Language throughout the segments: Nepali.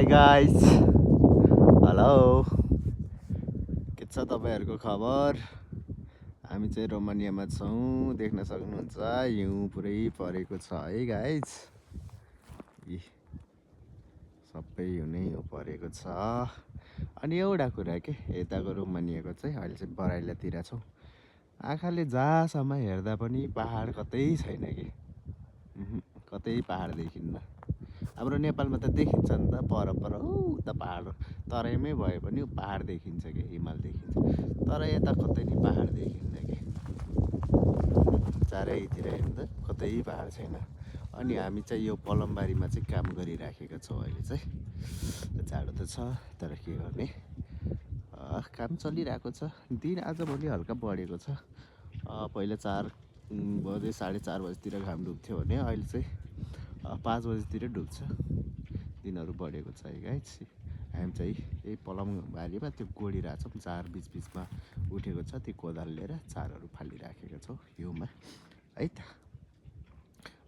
हाई गाइस, हेलो, के छ तपाईँहरूको खबर? हामी चाहिँ रोमानियामा छौँ, देख्न सक्नुहुन्छ हिउँ पुरै परेको छ है गाइस। सबै हिउँ नै हिउँ परेको छ। अनि एउटा कुरा के यताको रोमानियाको चाहिँ अहिले चाहिँ बराइलातिर छौँ। आँखाले जहाँसम्म हेर्दा पनि पहाड कतै छैन कि, कतै पहाड देखिन्न। हाम्रो नेपालमा त देखिन्छ नि त, पर उता पहाड तराईमै भए पनि पहाड देखिन्छ कि, हिमाल देखिन्छ। तर यता कतै नि पहाड देखिन्न कि, चारैतिर हेर्दा कतै पहाड छैन। अनि हामी चाहिँ यो पलमबारीमा चाहिँ काम गरिराखेका छौँ अहिले चाहिँ। जाडो त छ, तर के गर्ने, काम चलिरहेको छ। दिन आजभोलि हल्का बढेको छ। पहिला 4 बजे 4:30 बजीतिर घाम डुब्थ्यो भने अहिले चाहिँ 5 बजीतिर डुब्छ। दिनहरू बढेको छ है गाइस। हामी चाहिँ यही पलमबारीमा त्यो गोडिरहेछौँ, चार बिचमा उठेको छ, त्यो कोदाल लिएर चारहरू फालिराखेका छौँ हिउँमा है त।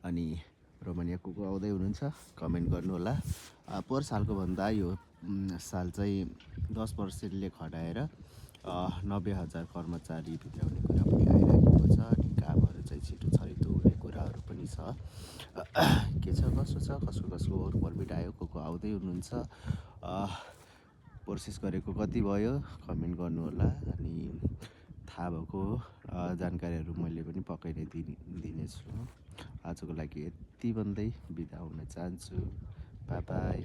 अनि रोमानिया को आउँदै हुनुहुन्छ कमेन्ट गर्नु होला। पोहोर सालको भन्दा यो साल चाहिँ 10%ले घटाएर 90,000 कर्मचारी भित्राउने कुरा पनि आइराखेको छ। अनि कामहरू चाहिँ छिटो छरितो हुने कुराहरू पनि छ। के छ कसो छ, कसको वर्क परमिट आयो, को आउँदै हुनुहुन्छ, प्रोसेस गरेको कति भयो कमेन्ट गर्नु होला। अनि थाहा भएको जानकारीहरू मैले पनि पक्कै नै दिनेछु। आजको लागि यति भन्दै बिदा हुन चाहन्छु। By by.